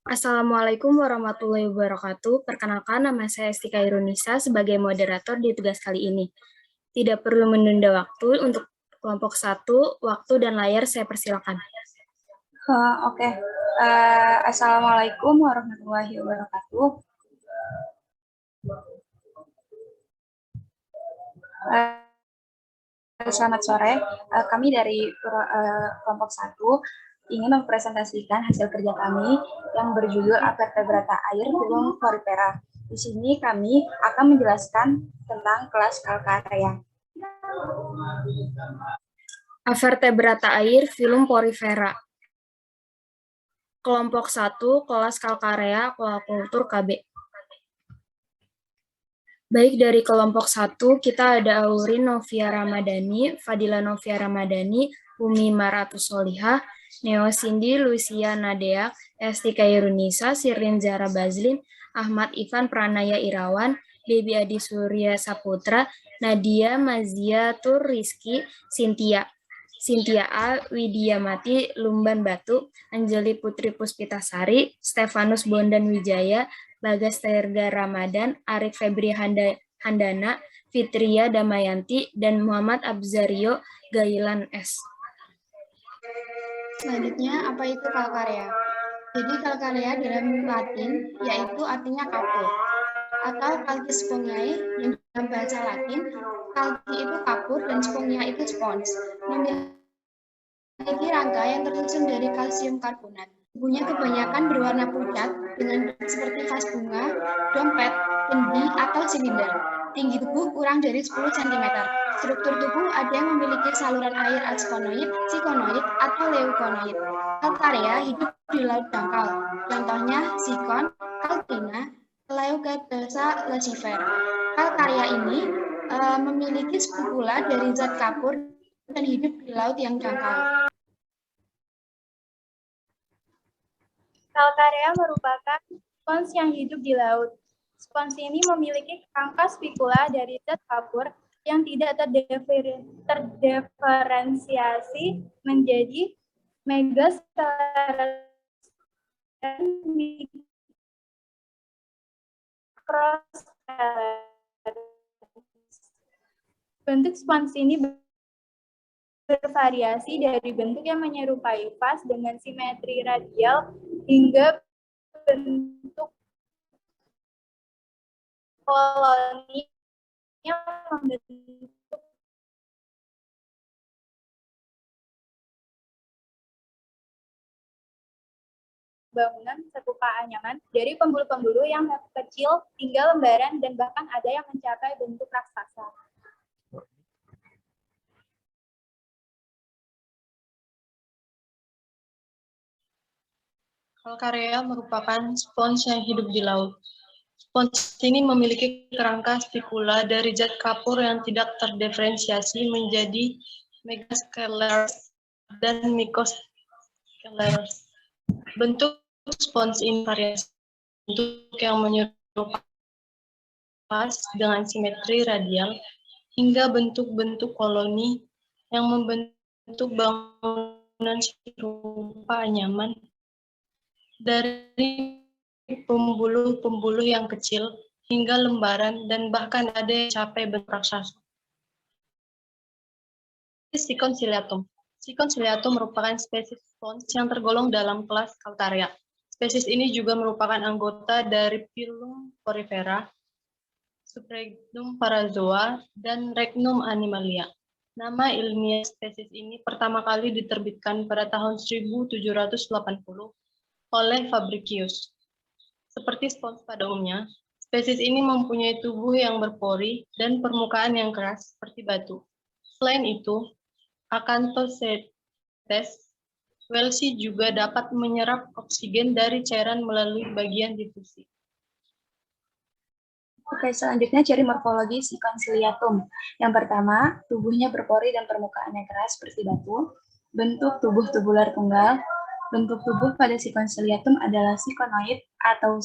Assalamualaikum warahmatullahi wabarakatuh. Perkenalkan, nama saya Estika Irunisa sebagai moderator di tugas kali ini. Tidak perlu menunda waktu untuk kelompok 1, waktu dan layar saya persilakan. Oke. Assalamualaikum warahmatullahi wabarakatuh. Selamat sore. Kami dari kelompok 1 ingin mempresentasikan hasil kerja kami yang berjudul Vertebrata Air Filum Porifera. Di sini kami akan menjelaskan tentang kelas kalkarya. Vertebrata air filum porifera. Kelompok 1, kelas kalkarea, aquacultur KB. Baik, dari kelompok 1, kita ada Aurin Novia Ramadhani, Fadila Novia Ramadhani, Umi Maratus Solihah, Neo Cindy Lucia Nadea, Estika Irunisa, Sirin Zahra Bazlin, Ahmad Ivan Pranaya Irawan, Baby Adi Surya Saputra, Nadia Mazia Tur Rizky, Cynthia A, Widya Mati, Lumban Batu, Anjali Putri Puspitasari, Stefanus Bondan Wijaya, Bagas Terga Ramadan, Arif Febri Handana, Fitria Damayanti, dan Muhammad Abzario Gailan S. Selanjutnya, apa itu kalkarya? Jadi kalkarya dalam Latin yaitu artinya kapur atau calcis spongiae yang dalam bahasa Latin calci itu kapur dan spongia itu spons. Memiliki rangka yang tersusun dari kalsium karbonat. Tubuhnya kebanyakan berwarna pucat dengan seperti vas bunga, dompet, kendi, atau silinder. Tinggi tubuh kurang dari 10 cm. Struktur tubuh ada yang memiliki saluran air askonoid, sikonoid, atau leukonoid. Kalkarya hidup di laut dangkal. Contohnya sikon, kaltina, Leucadasa lacifera. Kalkarya ini memiliki spikula dari zat kapur dan hidup di laut yang dangkal. Kalkarya merupakan spons yang hidup di laut. Spons ini memiliki rangka spikula dari zat kapur yang tidak terdiferensiasi menjadi megaspheroid dan mikrospheroid. Bentuk spons ini bervariasi dari bentuk yang menyerupai vas dengan simetri radial hingga bentuk koloni yang membentuk bangunan serupa anyaman dari pembuluh-pembuluh yang kecil hingga lembaran dan bahkan ada yang mencapai bentuk raksasa. Kalkarya merupakan spons yang hidup di laut. Spons ini memiliki kerangka spikula dari zat kapur yang tidak terdiferensiasi menjadi megasclerus dan microsclerus. Bentuk spons ini variasi bentuk yang menyerupai vas dengan simetri radial hingga bentuk-bentuk koloni yang membentuk bangunan serupa anyaman dari pembuluh-pembuluh yang kecil hingga lembaran dan bahkan ada yang capai bentuk raksasa. Sikon ciliatum. Sikon ciliatum merupakan spesies spons yang tergolong dalam kelas kalkarya. Spesies ini juga merupakan anggota dari filum Porifera, Subregnum Parazoa, dan Regnum Animalia. Nama ilmiah spesies ini pertama kali diterbitkan pada tahun 1780 oleh Fabricius. Seperti spons pada umumnya, spesies ini mempunyai tubuh yang berpori dan permukaan yang keras seperti batu. Selain itu, Acanthocetes welsii juga dapat menyerap oksigen dari cairan melalui bagian difusi. Oke, selanjutnya ciri morfologi sikon ciliatum. Yang pertama, tubuhnya berpori dan permukaannya keras seperti batu. Bentuk tubuh tubular tunggal. Bentuk tubuh pada sikon ciliatum adalah sikonoid atau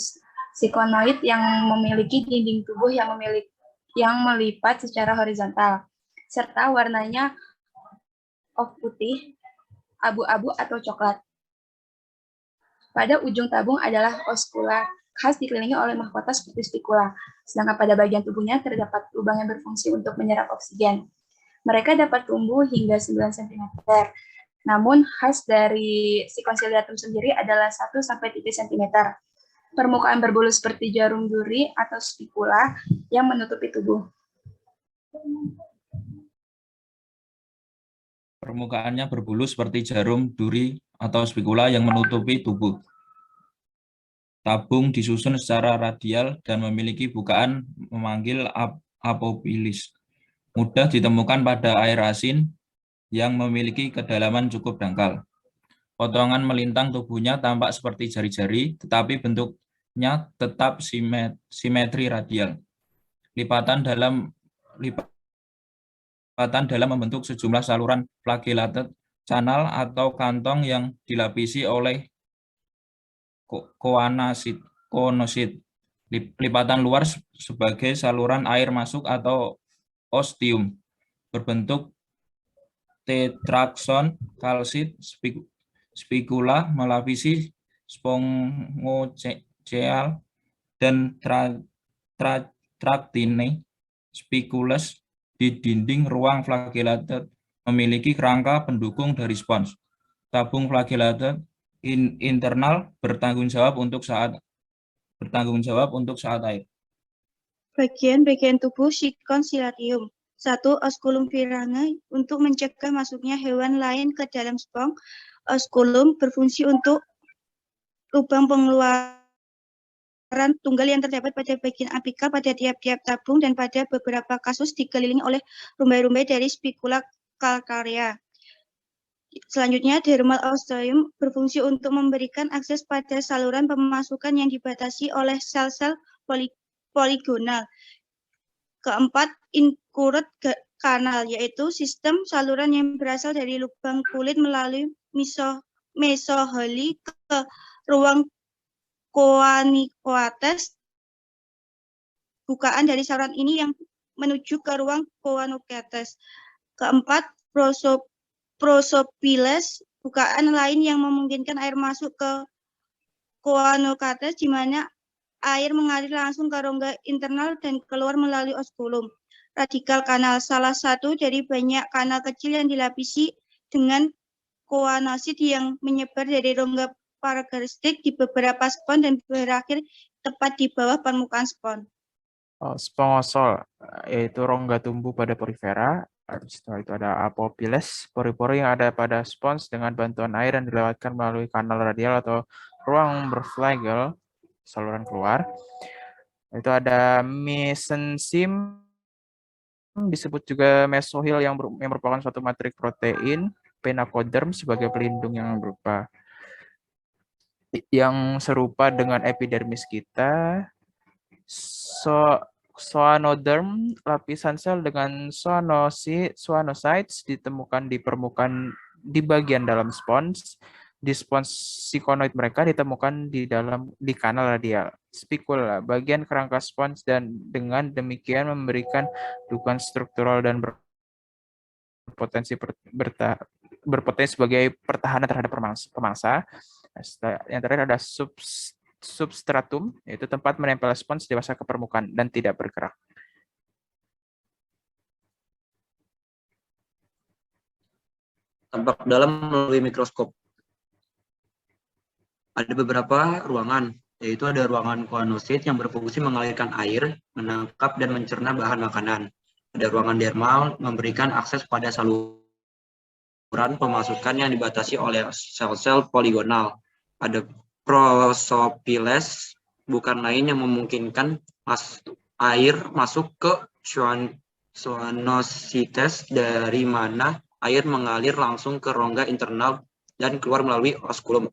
sikonoid yang memiliki dinding tubuh yang melipat secara horizontal, serta warnanya putih, abu-abu atau coklat. Pada ujung tabung adalah oskula, khas dikelilingi oleh mahkota seperti spikula. Sedangkan pada bagian tubuhnya terdapat lubang yang berfungsi untuk menyerap oksigen. Mereka dapat tumbuh hingga 9 cm. Namun khas dari si konsiliatum sendiri adalah 1-3 cm. Permukaan berbulu seperti jarum duri atau spikula yang menutupi tubuh. Permukaannya berbulu seperti jarum duri atau spikula yang menutupi tubuh. Tabung disusun secara radial dan memiliki bukaan memanggil apopilis. Mudah ditemukan pada air asin yang memiliki kedalaman cukup dangkal. Potongan melintang tubuhnya tampak seperti jari-jari, tetapi bentuknya tetap simetri radial. Lipatan dalam membentuk sejumlah saluran flagellated canal atau kantong yang dilapisi oleh koonosit. Lipatan luar sebagai saluran air masuk atau ostium, berbentuk tetraxon kalsit. Spikula melapisi spongoceal dan traktine spikulus di dinding ruang flagellated memiliki kerangka pendukung dari spons. Tabung flagellated internal bertanggung jawab untuk saat air. Bagian-bagian tubuh Sikonsilatum. 1. Osculum virae untuk mencegah masuknya hewan lain ke dalam spons. Osculum berfungsi untuk lubang pengeluaran tunggal yang terdapat pada bagian apikal pada tiap-tiap tabung dan pada beberapa kasus dikelilingi oleh rumbai-rumbai dari spikula calcarea. Selanjutnya, dermal ostium berfungsi untuk memberikan akses pada saluran pemasukan yang dibatasi oleh sel-sel poligonal. Keempat, incurrent kanal, yaitu sistem saluran yang berasal dari lubang kulit melalui mesoheli ke ruang choanocoates. Bukaan dari saluran ini yang menuju ke ruang choanocoates. Keempat, prosopiles, bukaan lain yang memungkinkan air masuk ke choanocoates, di mana air mengalir langsung ke rongga internal dan keluar melalui osculum. Radikal kanal, salah satu dari banyak kanal kecil yang dilapisi dengan choanosit yang menyebar dari rongga paragaristik di beberapa spons dan berakhir tepat di bawah permukaan spons. Spongosol, yaitu rongga tumbuh pada porifera. Setelah itu ada apopiles, pori-pori yang ada pada spons dengan bantuan air yang dilewatkan melalui kanal radial atau ruang berflagel, saluran keluar. Itu ada mesenchim, disebut juga mesohil yang merupakan suatu matrik protein, penacoderm sebagai pelindung yang serupa dengan epidermis kita. Zoanoderm, lapisan sel dengan zoanocytes ditemukan di permukaan di bagian dalam spons. Di spons sikonoid mereka ditemukan di kanal radial. Spikula, bagian kerangka spons, dan dengan demikian memberikan dukungan struktural dan berpotensi sebagai pertahanan terhadap pemangsa. Yang terakhir ada substratum, yaitu tempat menempel spons dewasa ke permukaan dan tidak bergerak. Tampak dalam melalui mikroskop. Ada beberapa ruangan, yaitu ada ruangan choanosit yang berfungsi mengalirkan air, menangkap dan mencerna bahan makanan. Ada ruangan dermal memberikan akses pada saluran pemasukan yang dibatasi oleh sel-sel poligonal. Ada prosopiles, bukan lain yang memungkinkan air masuk ke schwannocytes, dari mana air mengalir langsung ke rongga internal dan keluar melalui osculum.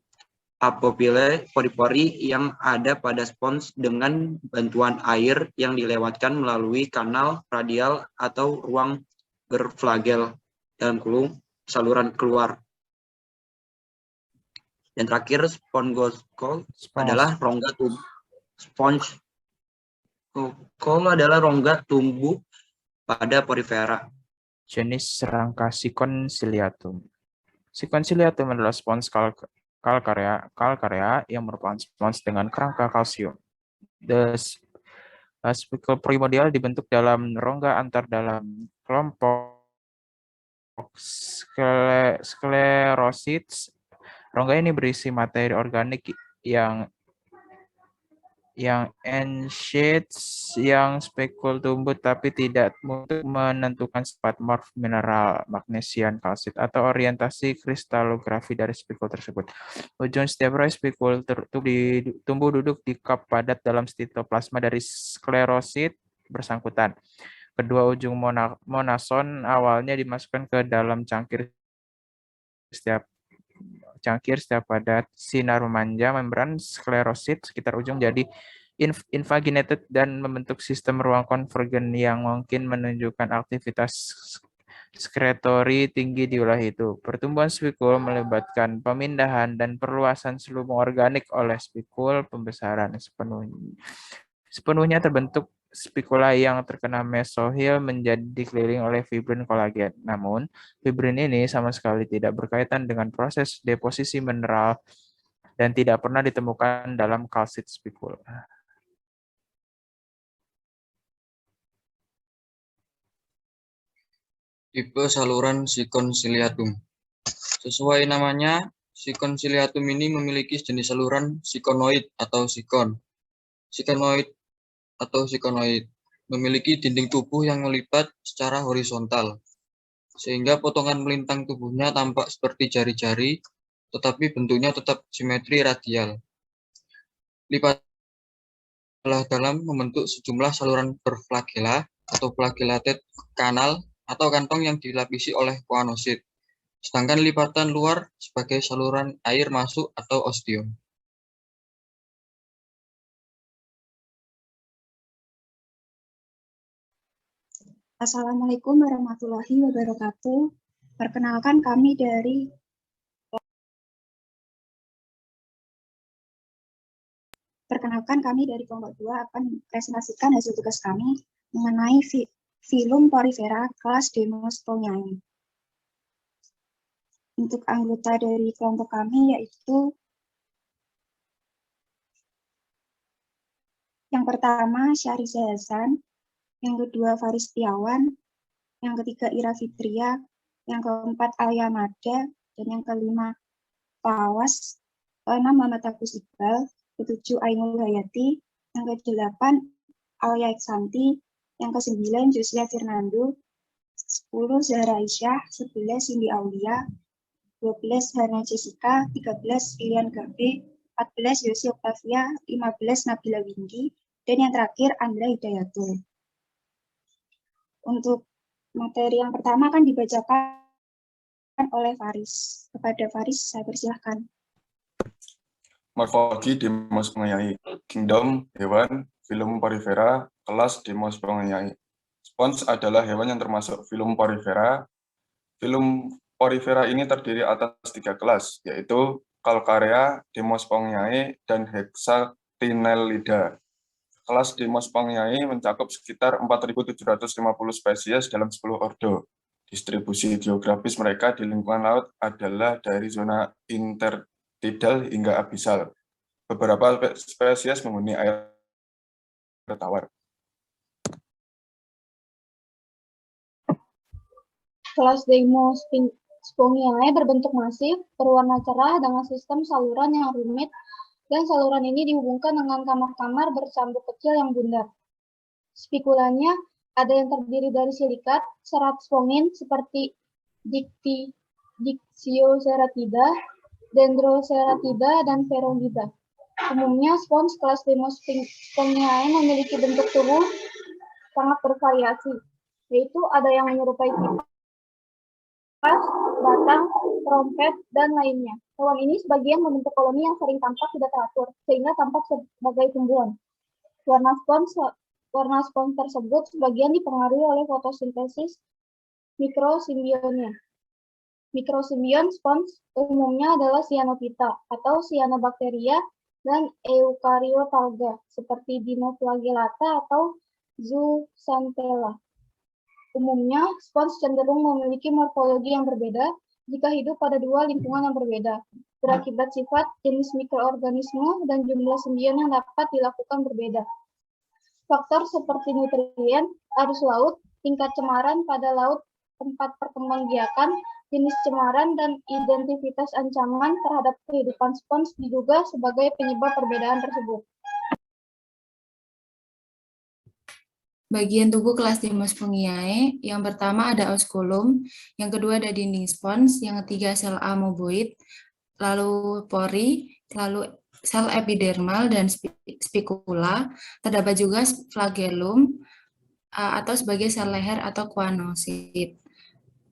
Apopile, pori-pori yang ada pada spons dengan bantuan air yang dilewatkan melalui kanal radial atau ruang berflagel, dalam kurung saluran keluar. Dan terakhir, spongosol adalah rongga tubuh. Spongosol adalah rongga tumbuh pada porifera. Jenis serangka Sikonsilatum. Sikonsilatum adalah spons kalkarea yang merupakan spons dengan kerangka kalsium. Spikul primordial dibentuk dalam rongga antar dalam kelompok sclerosis. Rongga ini berisi materi organik yang enshades yang spekul tumbuh tapi tidak untuk menentukan sifat morf mineral, magnesium, kalsit, atau orientasi kristalografi dari spekul tersebut. Ujung setiap roy spekul tumbuh duduk di kap padat dalam sitoplasma dari sklerosit bersangkutan. Kedua ujung monason awalnya dimasukkan ke dalam cangkir setiap padat sinar memanja membran sklerosit sekitar ujung jadi invaginated dan membentuk sistem ruang konvergen yang mungkin menunjukkan aktivitas sekretori tinggi di wilayah itu. Pertumbuhan spikul melibatkan pemindahan dan perluasan selubung organik oleh spikul pembesaran sepenuhnya terbentuk spikula yang terkena mesohil menjadi dikelilingi oleh fibrin kolagen. Namun, fibrin ini sama sekali tidak berkaitan dengan proses deposisi mineral dan tidak pernah ditemukan dalam kalsit spikul. Tipe saluran sikon ciliatum. Sesuai namanya, sikon ciliatum ini memiliki jenis saluran sikonoid atau sikon. Sikonoid memiliki dinding tubuh yang melipat secara horizontal, sehingga potongan melintang tubuhnya tampak seperti jari-jari, tetapi bentuknya tetap simetri radial. Lipat belah dalam membentuk sejumlah saluran berflagela atau flagellated kanal atau kantong yang dilapisi oleh koanosit, sedangkan lipatan luar sebagai saluran air masuk atau ostium. Assalamualaikum warahmatullahi wabarakatuh. Perkenalkan kami dari kelompok 2 akan mempresentasikan hasil tugas kami mengenai filum porifera kelas Demospongiae. Untuk anggota dari kelompok kami yaitu yang pertama Syahriza Hasan, yang kedua Faris Setiawan, yang ketiga Ira Fitria, yang keempat Alia Mada, dan yang kelima Pawas, keenam Muhammad Agus Iqbal, ketujuh Ainul Hayati, yang kedelapan Alia Iksanti, yang kesembilan Josia Fernando, 10 Zahra Aisyah, 11 Cindy Aulia, 12 Hana Jessica, 13 Lilian Gabe, 14 Yosi Octavia, 15 Nabila Windy, dan yang terakhir Andra Hidayatul. Untuk materi yang pertama akan dibacakan oleh Faris. Kepada Faris, saya persilahkan. Morfologi Demospongiae. Kingdom, hewan, filum porifera, kelas Demospongiae. Spons adalah hewan yang termasuk filum porifera. Filum porifera ini terdiri atas 3 kelas, yaitu Calcarea, Demospongiae, dan Hexatinellida. Kelas Demospongiae mencakup sekitar 4.750 spesies dalam 10 ordo. Distribusi geografis mereka di lingkungan laut adalah dari zona intertidal hingga abisal. Beberapa spesies menghuni air tawar. Kelas Demospongiae berbentuk masif, berwarna cerah dengan sistem saluran yang rumit, dan saluran ini dihubungkan dengan kamar-kamar bercambuk kecil yang bundar. Spikulanya ada yang terdiri dari silikat, serat spongin seperti Dictyoceratida, Dendroceratida, dan Pheromida. Umumnya, spons kelas Demospongiae memiliki bentuk tubuh sangat bervariasi, yaitu ada yang menyerupai kipas, batang, trompet, dan lainnya. Hewan ini sebagian membentuk koloni yang sering tampak tidak teratur, sehingga tampak sebagai tumbuhan. Warna spons tersebut sebagian dipengaruhi oleh fotosintesis mikrosimbionnya. Mikrosimbion spons umumnya adalah Cyanophyta atau Cyanobacteria dan Eukaryotalga seperti Dinoflagellata atau Zooxanthella. Umumnya, spons cenderung memiliki morfologi yang berbeda jika hidup pada 2 lingkungan yang berbeda. berakibat sifat, jenis mikroorganisme, dan jumlah sendian yang dapat dilakukan berbeda. Faktor seperti nutrien, arus laut, tingkat cemaran pada laut, tempat perkembangbiakan, jenis cemaran, dan identitas ancaman terhadap kehidupan spons diduga sebagai penyebab perbedaan tersebut. Bagian tubuh kelas Demospongiae, yang pertama ada osculum, yang kedua ada dinding spons, yang ketiga sel amoeboid, lalu pori, lalu sel epidermal dan spikula, terdapat juga flagellum atau sebagai sel leher atau kuanosit.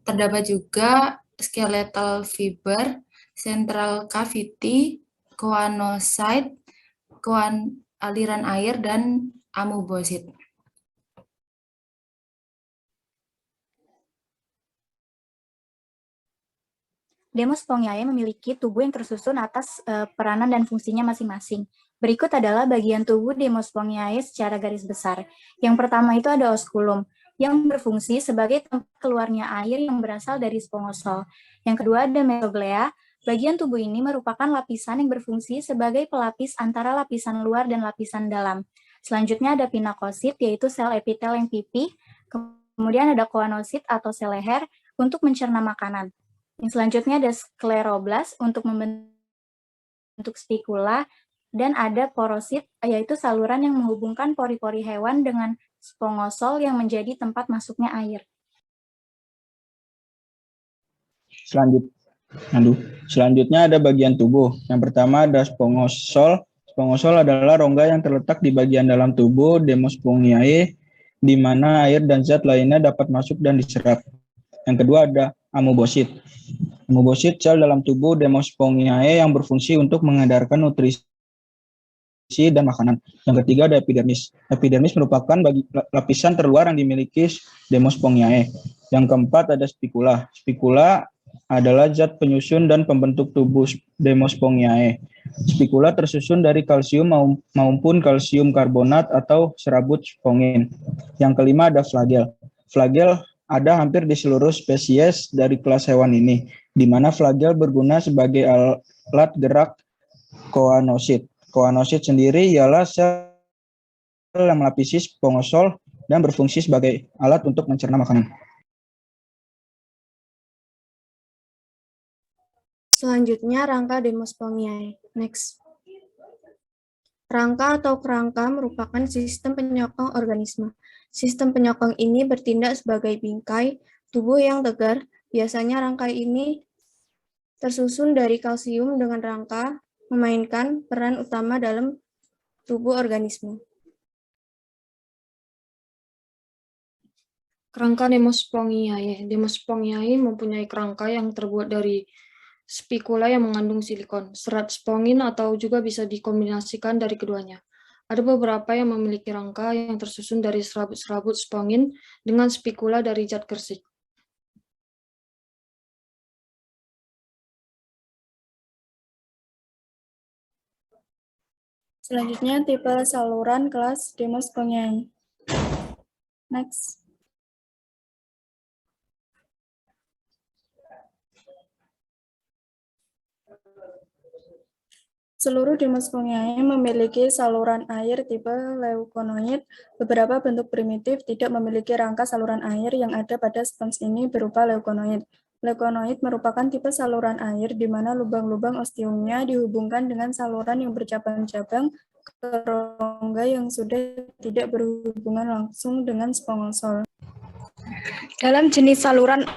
Terdapat juga skeletal fiber, central cavity, kuanocyte, aliran air, dan amoebosit. Demospongiae memiliki tubuh yang tersusun atas peranan dan fungsinya masing-masing. Berikut adalah bagian tubuh Demospongiae secara garis besar. Yang pertama itu ada osculum, yang berfungsi sebagai tempat keluarnya air yang berasal dari spongosol. Yang kedua ada mesoglea. Bagian tubuh ini merupakan lapisan yang berfungsi sebagai pelapis antara lapisan luar dan lapisan dalam. Selanjutnya ada pinakosit, yaitu sel epitel yang pipih. Kemudian ada koanosit atau sel leher untuk mencerna makanan. Yang selanjutnya ada skleroblast untuk membentuk spikula, dan ada porosit, yaitu saluran yang menghubungkan pori-pori hewan dengan spongosol yang menjadi tempat masuknya air. Selanjutnya ada bagian tubuh. Yang pertama ada spongosol. Spongosol adalah rongga yang terletak di bagian dalam tubuh Demospongiae, di mana air dan zat lainnya dapat masuk dan diserap. Yang kedua ada amoebosit. Amoebosit sel dalam tubuh Demospongiae yang berfungsi untuk mengedarkan nutrisi dan makanan. Yang ketiga ada epidermis. Epidermis merupakan lapisan terluar yang dimiliki Demospongiae. Yang keempat ada spikula. Spikula adalah zat penyusun dan pembentuk tubuh Demospongiae. Spikula tersusun dari kalsium maupun kalsium karbonat atau serabut spongin. Yang kelima ada flagel. Flagel ada hampir di seluruh spesies dari kelas hewan ini, di mana flagel berguna sebagai alat gerak koanosit. Koanosit sendiri ialah sel yang melapisi spongosol dan berfungsi sebagai alat untuk mencerna makanan. Selanjutnya, rangka Demospongiae. Next. Rangka atau kerangka merupakan sistem penyokong organisme. Sistem penyokong ini bertindak sebagai bingkai tubuh yang tegar. Biasanya rangkai ini tersusun dari kalsium dengan rangka memainkan peran utama dalam tubuh organisme. Kerangka Demospongiae. Demospongiae mempunyai kerangka yang terbuat dari spikula yang mengandung silikon, serat spongin, atau juga bisa dikombinasikan dari keduanya. Ada beberapa yang memiliki rangka yang tersusun dari serabut-serabut spongin dengan spikula dari zat gersik. Selanjutnya tipe saluran kelas Demospongiae. Next. Seluruh Demospongiae memiliki saluran air tipe leukonoid. Beberapa bentuk primitif tidak memiliki rangka saluran air yang ada pada spons ini berupa leukonoid. Leukonoid merupakan tipe saluran air di mana lubang-lubang ostiumnya dihubungkan dengan saluran yang bercabang-cabang ke rongga yang sudah tidak berhubungan langsung dengan spongosol. Dalam jenis saluran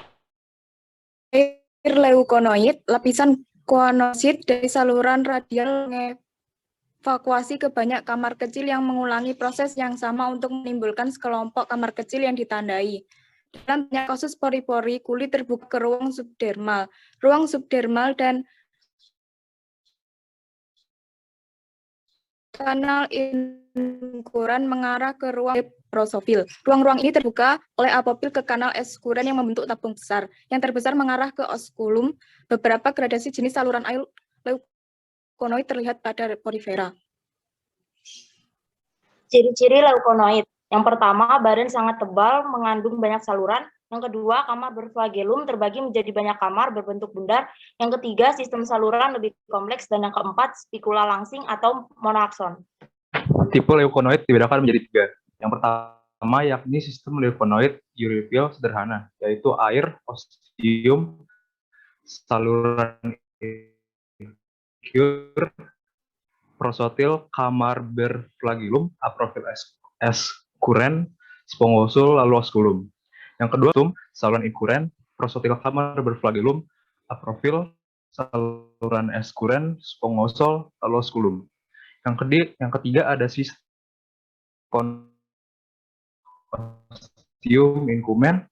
air leukonoid, lapisan koanosit dari saluran radial mengevakuasi ke banyak kamar kecil yang mengulangi proses yang sama untuk menimbulkan sekelompok kamar kecil yang ditandai. Dalam banyak kasus pori-pori, kulit terbuka ke ruang subdermal. Ruang subdermal dan kanal inguran mengarah ke ruang prosofil. Ruang-ruang ini terbuka oleh apopil ke kanal eskuren yang membentuk tabung besar. Yang terbesar mengarah ke osculum. Beberapa gradasi jenis saluran air leukonoid terlihat pada porifera. Ciri-ciri leukonoid. Yang pertama, badan sangat tebal, mengandung banyak saluran. Yang kedua, kamar berflagellum terbagi menjadi banyak kamar berbentuk bundar. Yang ketiga, sistem saluran lebih kompleks. Dan yang keempat, spikula langsing atau monoakson. Tipe leukonoid dibedakan menjadi 3. Yang pertama yakni sistem leukonoid uripil sederhana, yaitu air, ostium, saluran incure, prosotil, kamar berflagellum, aprofil eskuren, spongosul, lalu osculum. Yang kedua, saluran ikuren, prosotil kamar berflagellum, aprofil, saluran eskuren, spongosol, lalu osculum. Yang ketiga ada sistem ostium incumen,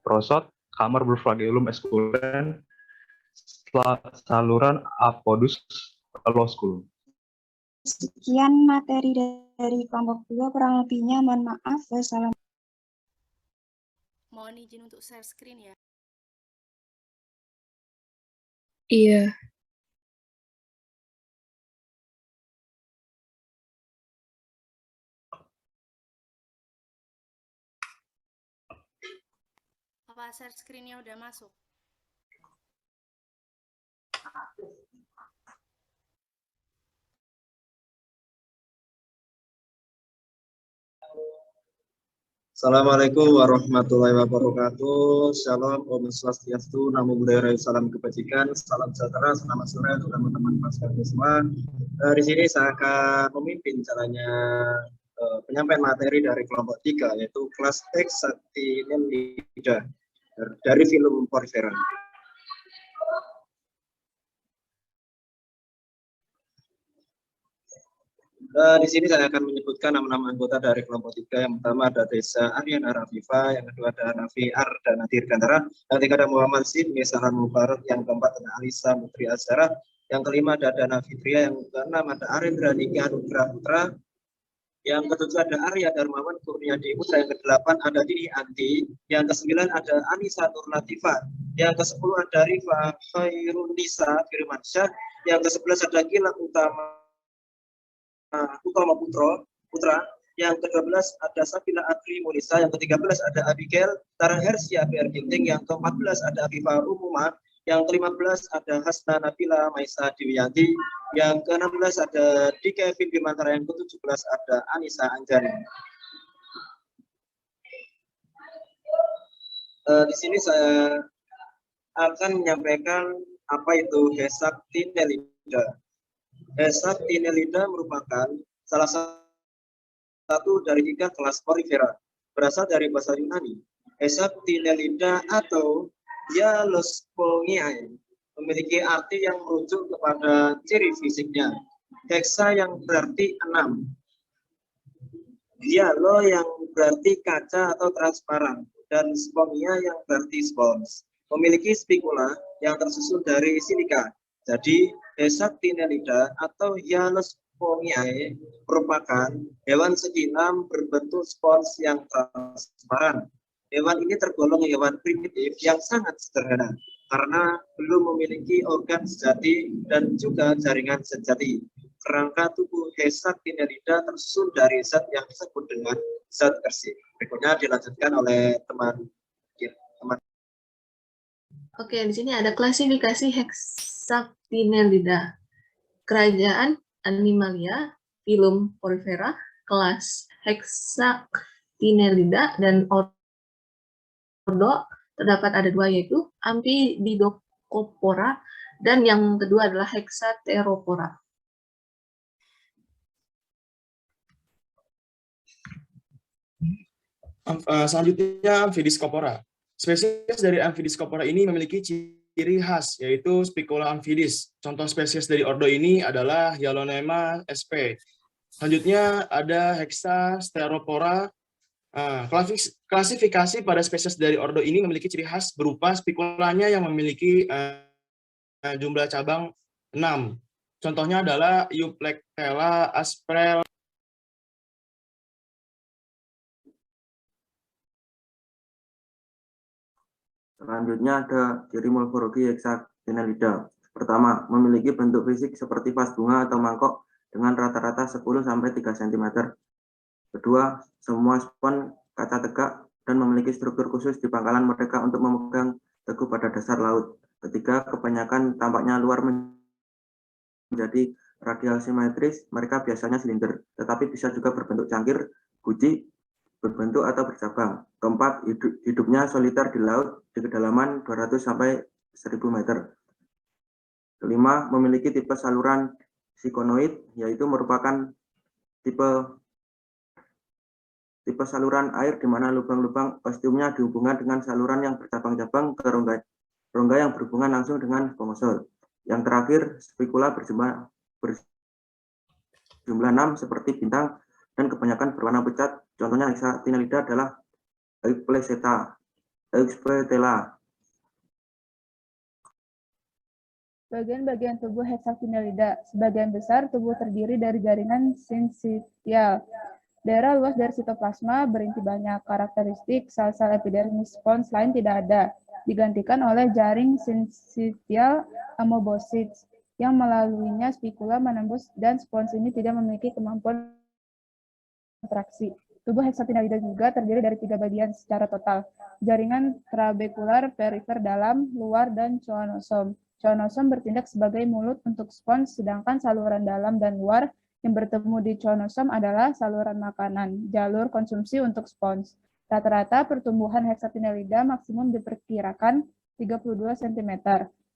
prosot, kamar berflagellum eskuren, saluran apodus, lalu osculum. Sekian materi dari kelompok 2, kurang lebihnya mohon maaf. Wassalamualaikum. Mohon izin untuk share screen ya. Iya. Apa share screen-nya udah masuk? Assalamualaikum warahmatullahi wabarakatuh. Shalom, Om Swastiastu, Namo Buddhaya, Salam Kebajikan, Salam Sejahtera, selamat sore untuk teman-teman Pasca semua. Di sini saya akan memimpin caranya penyampaian materi dari kelompok 3, yaitu kelas teks Sakti Nelida dari film Porifera. Di sini saya akan menyebutkan nama-nama anggota dari kelompok 3. Yang pertama ada Desa Aryana Rafifa, yang kedua ada Nafi Ardana Dirgantara, yang ketiga ada Muhammad Sidni Sahan Mubarak, yang keempat ada Alisa Mutri Azhara, yang kelima ada Dana Fitria, yang keenam ada Arindra Nika Anugrah Putra, yang ketujuh ada Arya Darmawan Kurniadi Putra, yang kedelapan ada Dini Anti, yang kesembilan ada Anissa Nur Latifah, yang kesepuluh ada Rifa Khairunisa Firmansyah, yang ke-11 ada Gilang Utama Putra, yang ke-12 ada Sabila Adri Munisa, yang ke-13 ada Abigail Tara Hersia PR Ginting, yang ke-14 ada Afifah Umumah, yang ke-15 ada Hasna Nabila Maisa Diwiyanti, yang ke-16 ada Dika Kevin Bimantara, yang ke-17 ada Anissa Anjani. Di sini saya akan menyampaikan apa itu Hesakti Nelida. Hesakti Nelida merupakan salah satu dari 3 kelas Porifera, berasal dari bahasa Yunani. Hesakti Nelida atau Dialospongiae memiliki arti yang merujuk kepada ciri fisiknya. Hexa yang berarti 6, Dialo yang berarti kaca atau transparan, dan spongia yang berarti spons. Memiliki spikula yang tersusun dari silika. Jadi, Hesakti Nelida atau Dialospongiae merupakan hewan segi 6 berbentuk spons yang transparan. Hewan ini tergolong hewan primitif yang sangat sederhana karena belum memiliki organ sejati dan juga jaringan sejati. Kerangka tubuh Hesakti Nelida tersusun dari zat yang disebut dengan zat kersik. Berikutnya dilanjutkan oleh teman. Oke, di sini ada klasifikasi Hesakti Nelida. Kerajaan Animalia, filum Porifera, kelas Hesakti Nelida, dan ordo terdapat ada 2, yaitu Amphididocopora dan yang kedua adalah Hexateropora. Selanjutnya Amphidiscopora. Spesies dari Amphidiscopora ini memiliki ciri khas, yaitu spikula amphidis. Contoh spesies dari ordo ini adalah Hyalonema sp. Selanjutnya ada Hexateropora. Klasifikasi pada spesies dari ordo ini memiliki ciri khas berupa spikulanya yang memiliki jumlah cabang 6. Contohnya adalah Euplectella, Asprel. Selanjutnya ada ciri morfologi Hesakti Nelida. Pertama, memiliki bentuk fisik seperti vas bunga atau mangkok dengan rata-rata 10-3 cm. Kedua, semua spons kaca tegak dan memiliki struktur khusus di pangkalan mereka untuk memegang teguh pada dasar laut. Ketiga, kebanyakan tampaknya luar menjadi radial simetris, mereka biasanya silinder, tetapi bisa juga berbentuk cangkir, guci, berbentuk atau bercabang. Keempat, hidupnya soliter di laut di kedalaman 200 sampai 1000 meter. Kelima, memiliki tipe saluran sikonoid, yaitu merupakan tipe saluran air di mana lubang-lubang ostiumnya dihubungkan dengan saluran yang bercabang-cabang ke rongga yang berhubungan langsung dengan spongosol. Yang terakhir, spikula berjumlah 6 seperti bintang dan kebanyakan berwarna pucat. Contohnya hexatinellida adalah Eupleseta, Euspetela. Bagian-bagian tubuh hexatinellida. Sebagian besar tubuh terdiri dari jaringan sinsitial. Daerah luas dari sitoplasma berinti banyak. Karakteristik sel-sel epidermis spons lain tidak ada, digantikan oleh jaring sinsitial amobosits yang melaluinya spikula menembus dan spons ini tidak memiliki kemampuan kontraksi. Tubuh hexatinellida juga terdiri dari 3 bagian secara total, jaringan trabekular, perifer dalam, luar, dan zoonosom. Zoonosom bertindak sebagai mulut untuk spons, sedangkan saluran dalam dan luar yang bertemu di zoonosom adalah saluran makanan, jalur konsumsi untuk spons. Rata-rata pertumbuhan hexatinellida maksimum diperkirakan 32 cm,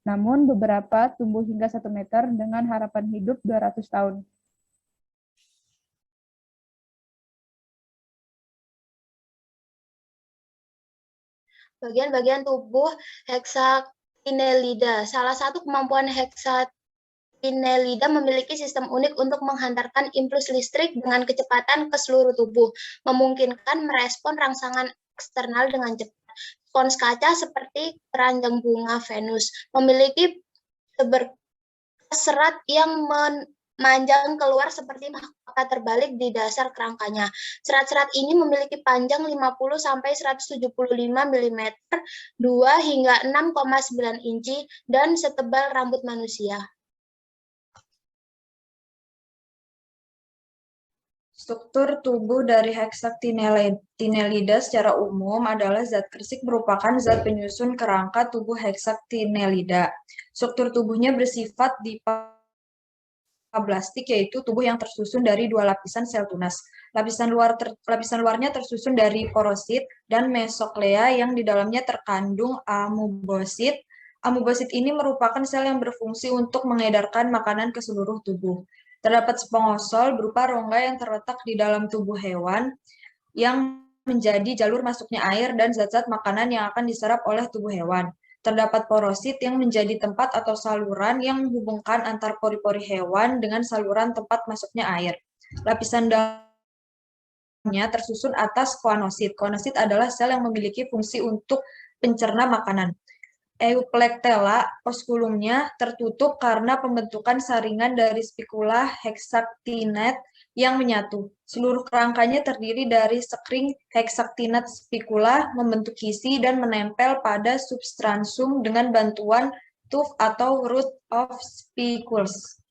namun beberapa tumbuh hingga 1 meter dengan harapan hidup 200 tahun. Bagian-bagian tubuh hexatinellida. Salah satu kemampuan hexatinellida memiliki sistem unik untuk menghantarkan impuls listrik dengan kecepatan ke seluruh tubuh, memungkinkan merespon rangsangan eksternal dengan cepat. Spons kaca seperti keranjang bunga Venus memiliki serat yang memanjang keluar seperti mahkota terbalik di dasar kerangkanya. Serat-serat ini memiliki panjang 50 sampai 175 mm, 2 hingga 6,9 inci dan setebal rambut manusia. Struktur tubuh dari hexatinellida secara umum adalah zat kersik merupakan zat penyusun kerangka tubuh hexatinellida. Struktur tubuhnya bersifat dipablastik, yaitu tubuh yang tersusun dari 2 lapisan sel tunas. Lapisan luarnya tersusun dari porosit dan mesoklea yang di dalamnya terkandung amoebosit. Amoebosit ini merupakan sel yang berfungsi untuk mengedarkan makanan ke seluruh tubuh. Terdapat spongosol berupa rongga yang terletak di dalam tubuh hewan yang menjadi jalur masuknya air dan zat-zat makanan yang akan diserap oleh tubuh hewan. Terdapat porosit yang menjadi tempat atau saluran yang menghubungkan antar pori-pori hewan dengan saluran tempat masuknya air. Lapisan dalamnya tersusun atas koanosit. Koanosit adalah sel yang memiliki fungsi untuk pencerna makanan. Euplectella osculumnya tertutup karena pembentukan saringan dari spikula hexactinate yang menyatu. Seluruh kerangkanya terdiri dari sekring hexactinate spikula membentuk kisi dan menempel pada substransum dengan bantuan tuft atau root of spicules.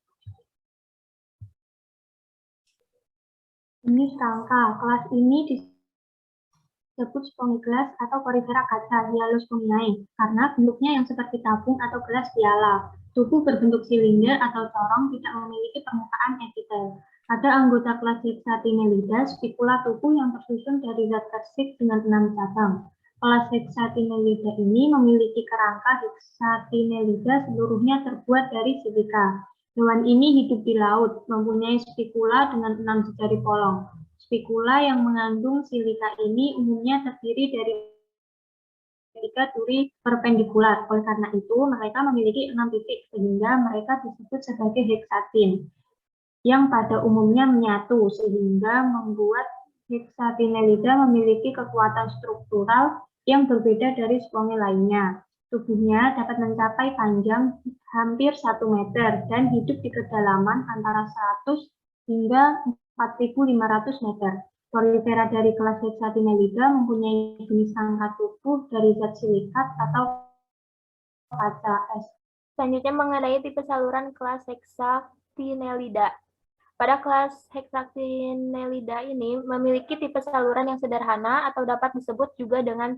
Ini kerangka. Kelas ini disebut spongicles atau porifera kaca, Hyalospongiae, karena bentuknya yang seperti tabung atau gelas piala. Tubuh berbentuk silinder atau corong, tidak memiliki permukaan epitel. Pada anggota kelas Hexatinellida, spikula tubuh yang tersusun dari zat kersik dengan 6 cabang. Kelas Hexatinellida ini memiliki kerangka Hexatinellida seluruhnya terbuat dari silika. Hewan ini hidup di laut, mempunyai spikula dengan 6 jari polong. Spikula yang mengandung silika ini umumnya terdiri dari 3 duri perpendikular. Oleh karena itu, mereka memiliki 6 titik, sehingga mereka disebut sebagai hexatin, yang pada umumnya menyatu, sehingga membuat Hexatinellida memiliki kekuatan struktural yang berbeda dari spongi lainnya. Tubuhnya dapat mencapai panjang hampir 1 meter dan hidup di kedalaman antara 100 hingga 4.500 meter. Porifera dari kelas Hexatinellida mempunyai jenis rangka tubuh dari zat silikat atau kaca es. Selanjutnya mengenai tipe saluran kelas Hexatinellida. Pada kelas Hexactinellida ini memiliki tipe saluran yang sederhana atau dapat disebut juga dengan